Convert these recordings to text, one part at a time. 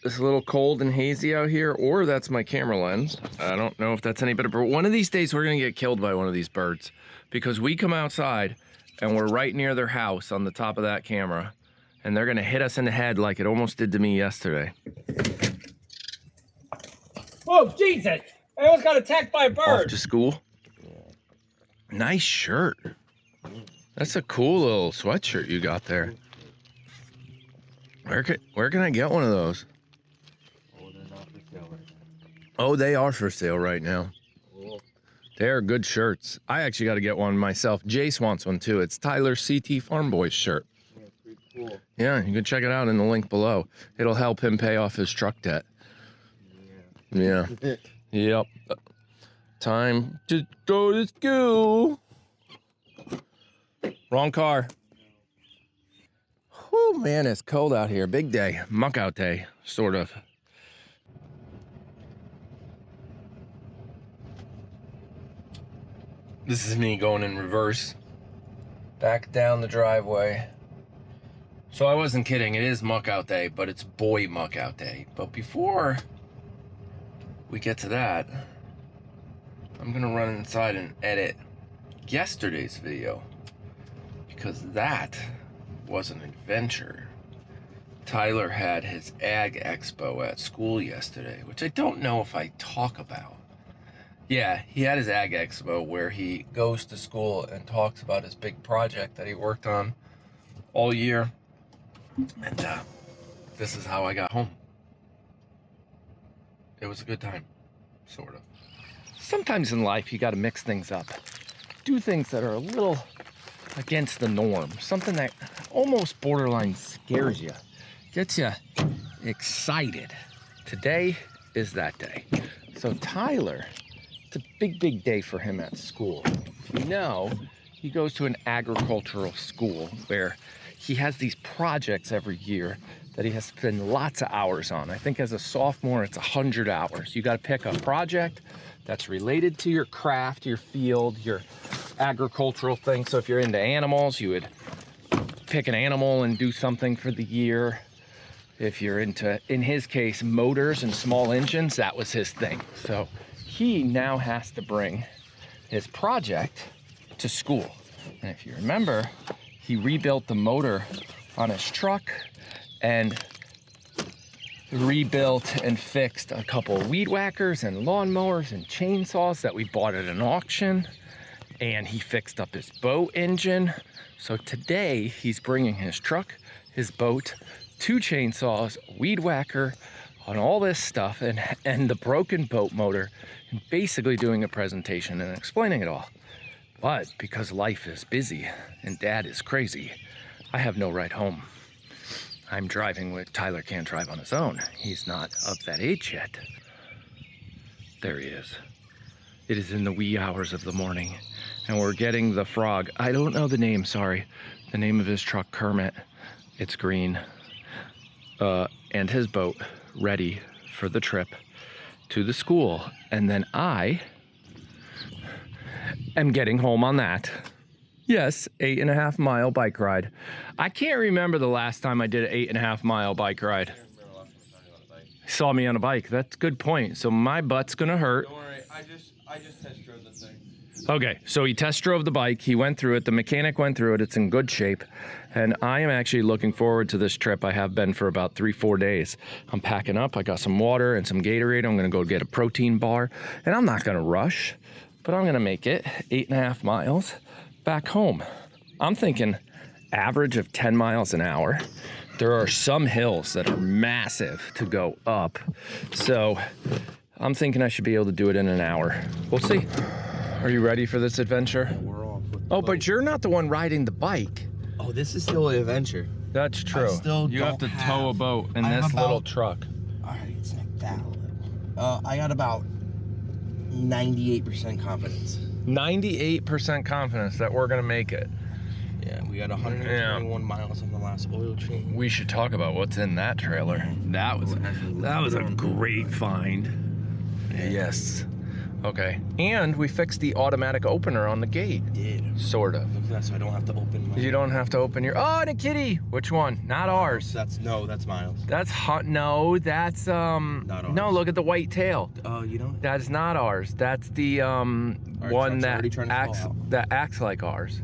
It's a little cold and hazy out here, or that's my camera lens. I don't know if that's any better, but one of these days we're gonna get killed by one of these birds because we come outside and we're right near their house on the top of that camera, and they're gonna hit us in the head like it almost did to me yesterday. Oh, Jesus! I almost got attacked by a bird. Off to school? Nice shirt. That's a cool little sweatshirt you got there. Where can I get one of those? Oh, they're not for sale right now. Oh, they are for sale right now. Cool. They are good shirts. I actually got to get one myself. Jace wants one too. It's Tyler's CT Farm Boys shirt. Yeah, pretty cool. Yeah, you can check it out in the link below. It'll help him pay off his truck debt. Yeah. Yep. Time to go to school. Wrong car. Whew, man, it's cold out here. Big day. Muck out day, sort of. This is me going in reverse. Back down the driveway. So I wasn't kidding. It is muck out day, but it's boy muck out day. But before we get to that, I'm gonna run inside and edit yesterday's video, because that was an adventure. Tyler had his Ag Expo at school yesterday, which I don't know if I talk about. Yeah, he had his Ag Expo where he goes to school and talks about his big project that he worked on all year. And this is how I got home. It was a good time, sort of. Sometimes in life, you gotta mix things up. Do things that are a little against the norm. Something that almost borderline scares you. Gets you excited. Today is that day. So Tyler, it's a big, big day for him at school. You know, he goes to an agricultural school where he has these projects every year that he has to spend lots of hours on. I think as a sophomore, it's 100 hours. You gotta pick a project that's related to your craft, your field, your agricultural thing. So if you're into animals, you would pick an animal and do something for the year. If you're into, in his case, motors and small engines, that was his thing. So he now has to bring his project to school. And if you remember, he rebuilt the motor on his truck and rebuilt and fixed a couple of weed whackers and lawnmowers and chainsaws that we bought at an auction. And he fixed up his boat engine. So today he's bringing his truck, his boat, 2 chainsaws, weed whacker, on all this stuff and the broken boat motor, and basically doing a presentation and explaining it all. But because life is busy and Dad is crazy, I have no ride home. I'm driving where Tyler can't drive on his own. He's not of that age yet. There he is. It is in the wee hours of the morning, and we're getting the frog. I don't know the name, sorry. The name of his truck, Kermit. It's green. And his boat ready for the trip to the school. And then I am getting home on that. Yes, 8.5 mile bike ride. I can't remember the last time I did an 8.5 mile bike ride. Saw me on a bike. That's a good point. So my butt's gonna hurt. Don't worry, I just test drove the thing. Okay, so he test drove the bike. He went through it. The mechanic went through it. It's in good shape. And I am actually looking forward to this trip. I have been for about 3-4 days. I'm packing up. I got some water and some Gatorade. I'm gonna go get a protein bar. And I'm not gonna rush, but I'm gonna make it 8.5 miles back home. I'm thinking average of 10 miles an hour. There are some hills that are massive to go up. So I'm thinking I should be able to do it in an hour. We'll see. Are you ready for this adventure? We're off with the Oh, boat. but you're not the one riding the bike. Oh, this is still an adventure. That's true. still You have to don't tow a have- boat in I have this little about- truck. All right, it's like that a little. I got about 98% confidence. 98% confidence that we're gonna make it. Yeah, we got 121 miles on the last oil change. We should talk about what's in that trailer. That was a great find. Yes. Okay. And we fixed the automatic opener on the gate. Did. Sort of. Look at that, so I don't have to open my... You don't have to open your... Oh, and a kitty! Which one? Not ours. That's Miles. That's hot. No, that's Not ours. No, look at the white tail. Oh, you don't? That's not ours. That's the one that acts like ours.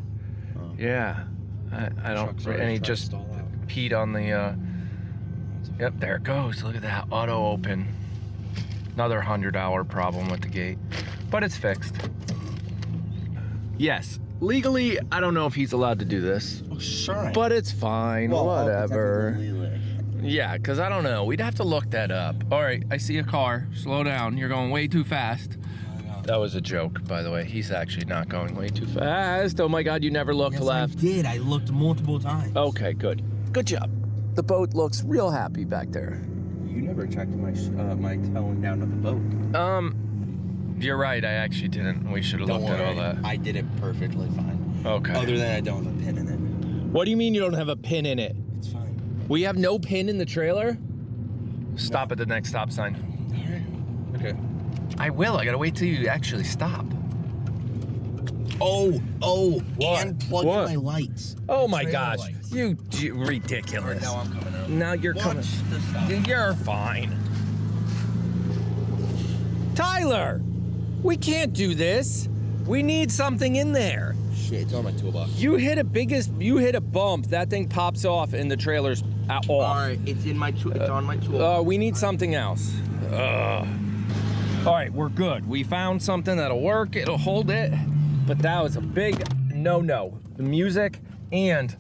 Oh. Yeah. I don't... And he just peed on the... Yep, there it goes. Look at that. Auto open. Another 100-hour problem with the gate. But it's fixed. Yes. Legally, I don't know if he's allowed to do this. Oh, sure. But it's fine. Well, whatever. Yeah, because I don't know. We'd have to look that up. All right, I see a car. Slow down. You're going way too fast. That was a joke, by the way. He's actually not going way too fast. Oh my God, you never looked left. I did. I looked multiple times. Okay, good. Good job. The boat looks real happy back there. You never checked my my towing down of the boat. You're right. I actually didn't. We should have looked at all that. I did it perfectly fine. Okay. Other than I don't have a pin in it. What do you mean you don't have a pin in it? It's fine. We have no pin in the trailer? Stop at the next stop sign. All right. Okay. I will. I gotta wait till you actually stop. Oh, What? and plug in my lights. Oh my Trailer gosh. lights. You ridiculous. Now I'm coming out. Now you're coming. The stop. You're fine. Tyler, we can't do this. We need something in there. Shit, it's on my toolbox. You hit a bump, that thing pops off and the trailer's off. All right, it's on my toolbox. We need something else. All right, we're good. We found something that'll work, it'll hold it, but that was a big no-no. The music and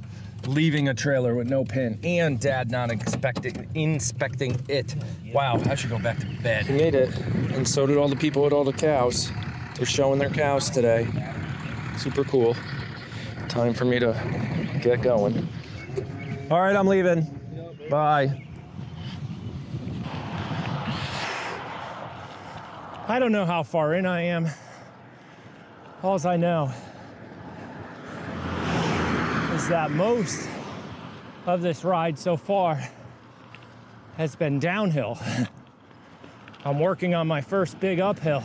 leaving a trailer with no pin and Dad not inspecting it. Wow, I should go back to bed. We made it, and so did all the people with all the cows. They're showing their cows today. Super cool. Time for me to get going. All right, I'm leaving. Bye. I don't know how far in I am. All I know is that most of this ride so far has been downhill. I'm working on my first big uphill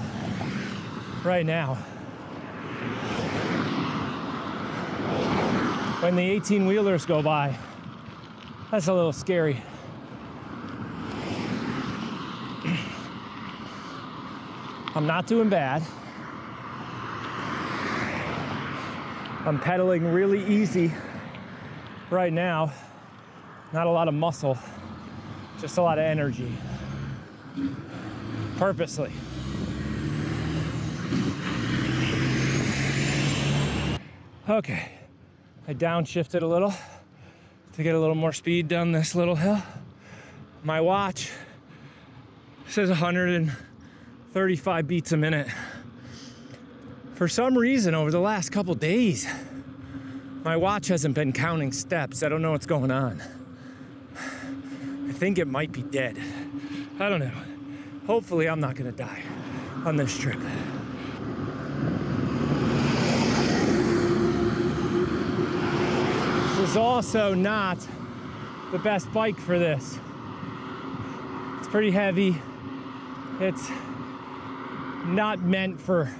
right now. When the 18-wheelers go by, that's a little scary. I'm not doing bad. I'm pedaling really easy right now. Not a lot of muscle, just a lot of energy. Purposely. Okay, I downshifted a little to get a little more speed down this little hill. My watch says 135 beats a minute. For some reason, over the last couple days, my watch hasn't been counting steps. I don't know what's going on. I think it might be dead. I don't know. Hopefully, I'm not gonna die on this trip. This is also not the best bike for this. It's pretty heavy. It's not meant for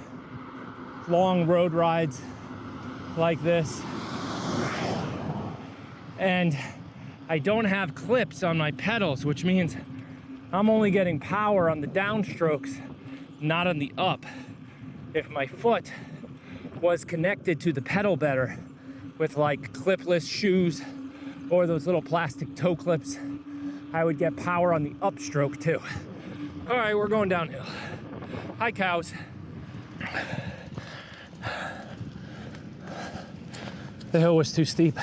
long road rides like this. And I don't have clips on my pedals, which means I'm only getting power on the downstrokes, not on the up. If my foot was connected to the pedal better with like clipless shoes or those little plastic toe clips, I would get power on the upstroke too. All right, we're going downhill. Hi, cows. The hill was too steep.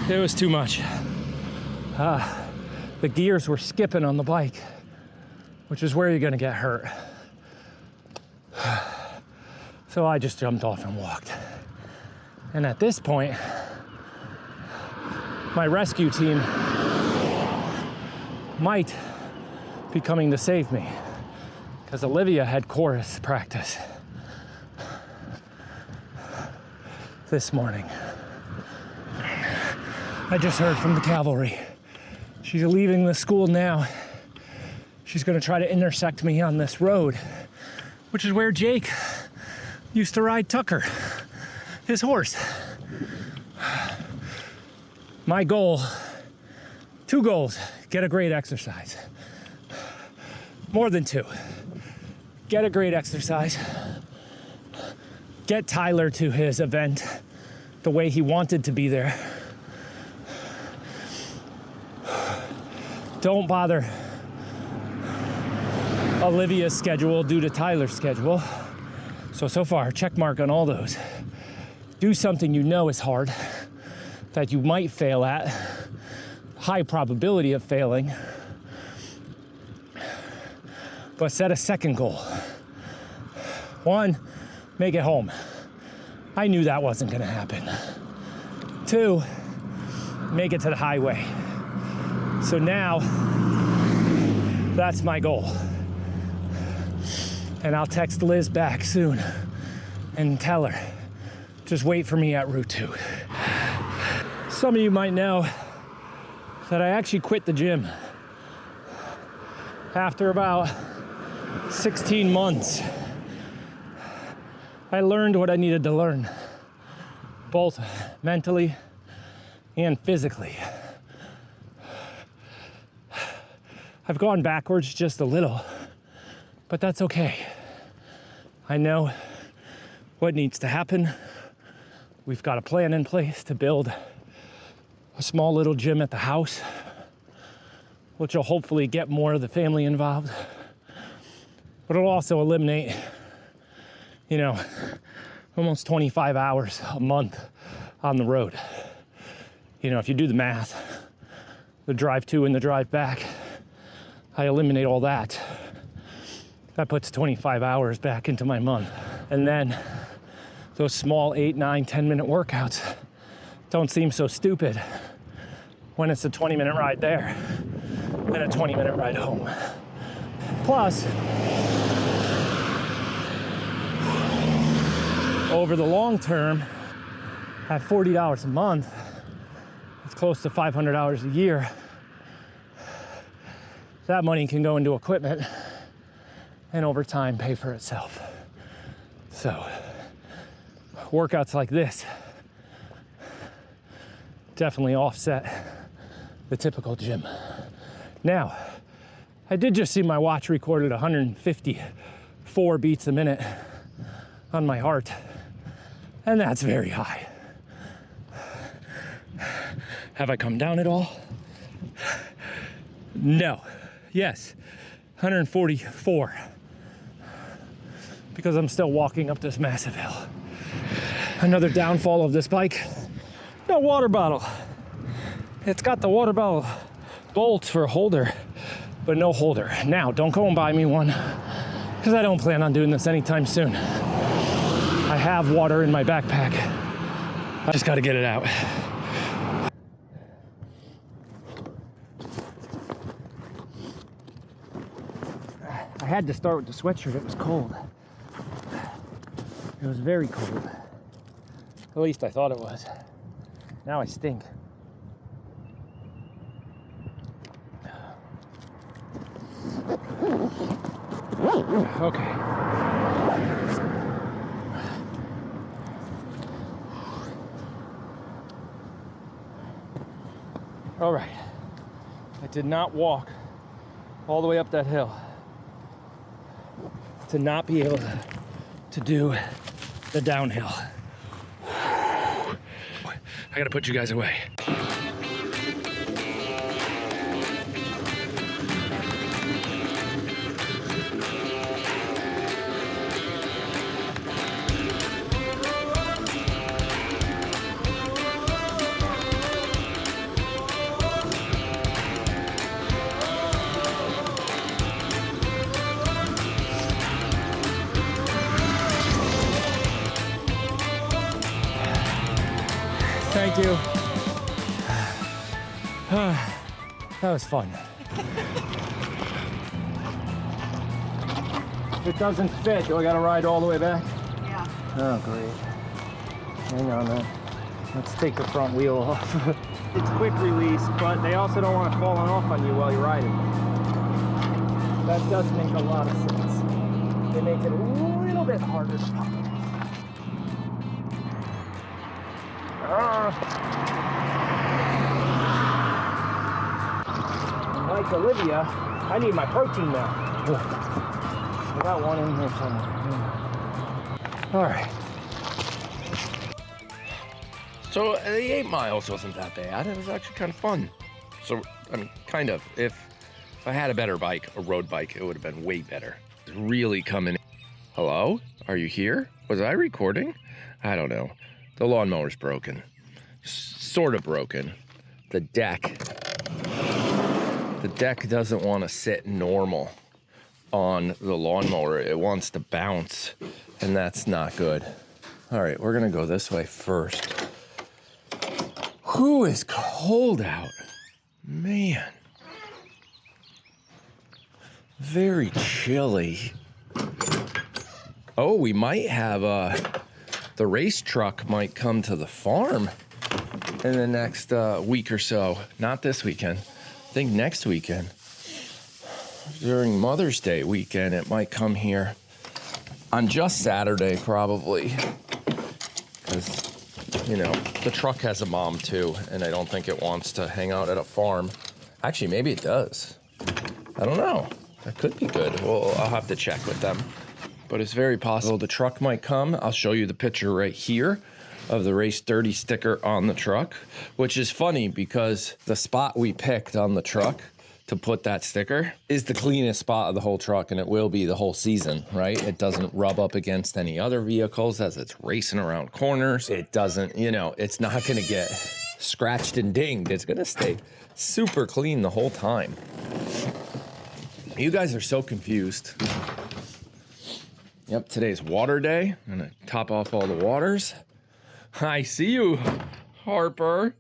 It was too much. The gears were skipping on the bike, which is where you're gonna get hurt. So I just jumped off and walked. And at this point, my rescue team might be coming to save me because Olivia had chorus practice this morning. I just heard from the cavalry. She's leaving the school now She's gonna try to intersect me on this road, which is where Jake used to ride Tucker, his horse. My goal, 2 goals, get a great exercise. More than 2. Get a great exercise. Get Tyler to his event the way he wanted to be there. Don't bother Olivia's schedule due to Tyler's schedule. So far, check mark on all those. Do something you know is hard, that you might fail at, high probability of failing, but set a second goal. 1, make it home. I knew that wasn't gonna happen. 2, make it to the highway. So now, that's my goal. And I'll text Liz back soon and tell her, just wait for me at Route 2. Some of you might know that I actually quit the gym after about 16 months. I learned what I needed to learn, both mentally and physically. I've gone backwards just a little, but that's okay. I know what needs to happen. We've got a plan in place to build a small little gym at the house, which will hopefully get more of the family involved. But it'll also eliminate, you know, almost 25 hours a month on the road. You know, if you do the math, the drive to and the drive back, I eliminate all that. That puts 25 hours back into my month. And then those small 8, 9, 10-minute workouts don't seem so stupid when it's a 20-minute ride there and a 20-minute ride home. Plus, over the long term, at $40 a month, it's close to $500 a year. That money can go into equipment and over time pay for itself. So, workouts like this definitely offset the typical gym. Now, I did just see my watch recorded 154 beats a minute on my heart, and that's very high. Have I come down at all? No. Yes, 144. Because I'm still walking up this massive hill. Another downfall of this bike, no water bottle. It's got the water bottle bolts for a holder, but no holder. Now, don't go and buy me one, because I don't plan on doing this anytime soon. I have water in my backpack. I just gotta get it out. I had to start with the sweatshirt, it was cold. It was very cold. At least I thought it was. Now I stink. Okay. All right. I did not walk all the way up that hill to not be able to do the downhill. I gotta put you guys away. Thank you. That was fun. If it doesn't fit, do I gotta ride all the way back? Yeah. Oh, great. Hang on then. Let's take the front wheel off. It's quick release, but they also don't want it falling off on you while you're riding. That does make a lot of sense. They make it a little bit harder to pop off. Like Olivia, I need my protein now. I got one in here somewhere. All right. So the 8 miles wasn't that bad. It was actually kind of fun. So, I mean, kind of. If I had a better bike, a road bike, it would have been way better. It's really coming in. Hello? Are you here? Was I recording? I don't know. The lawnmower's broken. Sort of broken. The deck doesn't want to sit normal on the lawnmower. It wants to bounce, and that's not good. All right, we're gonna go this way first. Whew, it's cold out. Man. Very chilly. Oh, we might have the race truck might come to the farm in the next week or so. Not this weekend. I think next weekend. During Mother's Day weekend, it might come here on just Saturday, probably. Because, you know, the truck has a mom too, and I don't think it wants to hang out at a farm. Actually, maybe it does. I don't know. That could be good. Well, I'll have to check with them. But it's very possible the truck might come. I'll show you the picture right here of the Race 30 sticker on the truck, which is funny because the spot we picked on the truck to put that sticker is the cleanest spot of the whole truck, and it will be the whole season, right? It doesn't rub up against any other vehicles as it's racing around corners. It doesn't, you know, it's not gonna get scratched and dinged. It's gonna stay super clean the whole time. You guys are so confused. Yep, today's water day. I'm gonna top off all the waters. I see you, Harper.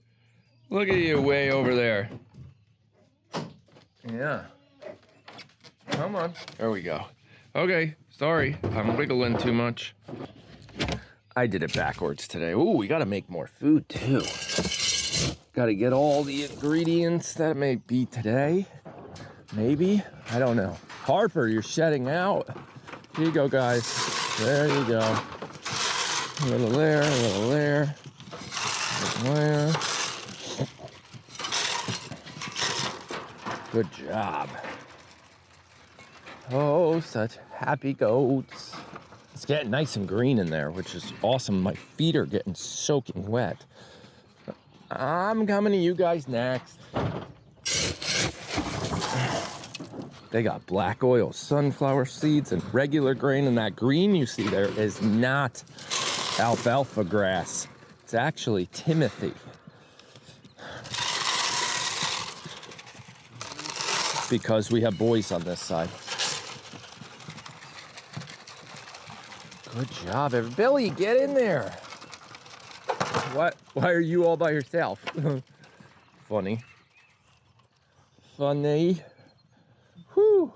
Look at you way over there. Yeah. Come on. There we go. Okay, sorry. I'm wiggling too much. I did it backwards today. Ooh, we gotta make more food too. Gotta get all the ingredients that may be today. Maybe. I don't know. Harper, you're shedding out. Here you go, guys. There you go. A little there, a little there. A little there. Good job. Oh, such happy goats. It's getting nice and green in there, which is awesome. My feet are getting soaking wet. I'm coming to you guys next. They got black oil, sunflower seeds, and regular grain. And that green you see there is not alfalfa grass. It's actually Timothy. Because we have boys on this side. Good job, Billy, get in there. What? Why are you all by yourself? Funny. Funny. Whew.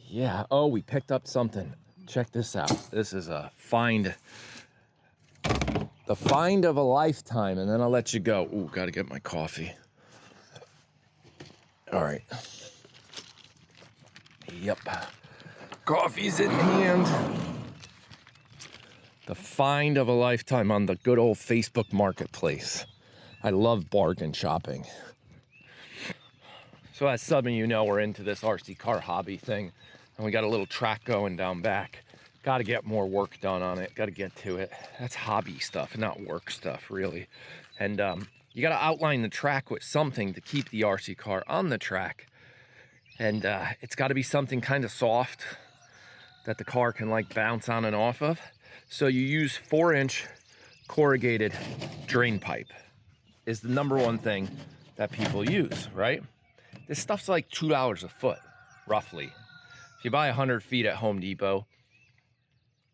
Yeah, oh, we picked up something. Check this out. This is a find. The find of a lifetime, and then I'll let you go. Ooh, gotta get my coffee. All right. Yep. Coffee's in hand. The find of a lifetime on the good old Facebook Marketplace. I love bargain shopping. So as some of you know, we're into this RC car hobby thing, and we got a little track going down back. Got to get more work done on it. Got to get to it. That's hobby stuff, not work stuff, really. And you got to outline the track with something to keep the RC car on the track. And it's got to be something kind of soft that the car can like bounce on and off of. So you use 4-inch corrugated drain pipe is the #1 thing that people use, right? This stuff's like $2 a foot, roughly. If you buy 100 feet at Home Depot,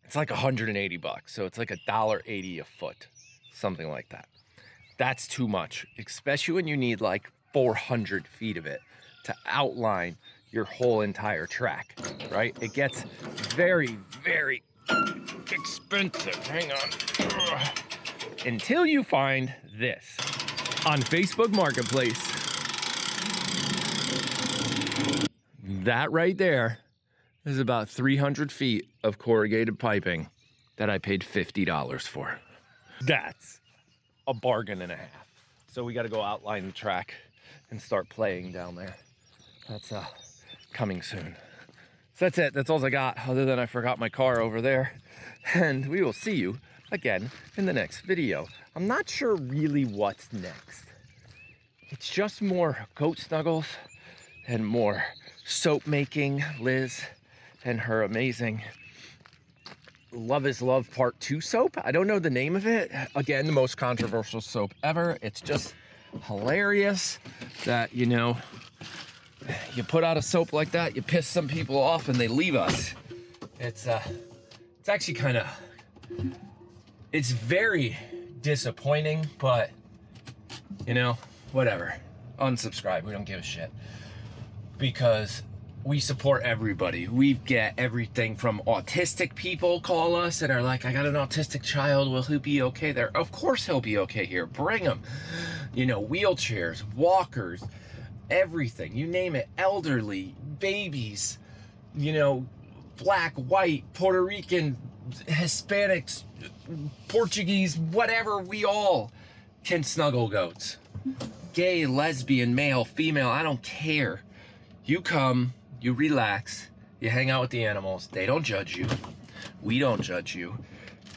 it's like 180 bucks. So it's like $1.80 a foot, something like that. That's too much, especially when you need like 400 feet of it to outline your whole entire track, right? It gets very, very expensive. Hang on. Ugh. Until you find this on Facebook Marketplace. That right there is about 300 feet of corrugated piping that I paid $50 for. That's a bargain and a half. So we got to go outline the track and start playing down there. That's coming soon. So that's it. That's all I got, other than I forgot my car over there. And we will see you again in the next video. I'm not sure really what's next. It's just more goat snuggles and more soap making. Liz and her amazing Love is Love Part 2 soap. I don't know the name of it. Again, the most controversial soap ever. It's just hilarious that, you know, you put out a soap like that, you piss some people off and they leave us. It's actually kind of, it's very disappointing, but you know, whatever. Unsubscribe, we don't give a shit. Because we support everybody. We get everything from autistic people call us and are like, I got an autistic child, will he be okay there? Of course he'll be okay here, bring him. You know, wheelchairs, walkers, everything, you name it, elderly, babies, you know, black, white, Puerto Rican, Hispanics, Portuguese, whatever, we all can snuggle goats. Gay, lesbian, male, female, I don't care. You come, you relax, you hang out with the animals, they don't judge you, we don't judge you.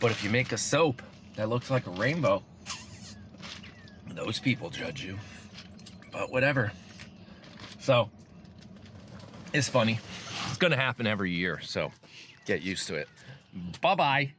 But if you make a soap that looks like a rainbow, those people judge you. But whatever. So, it's funny. It's gonna happen every year, so get used to it. Bye-bye.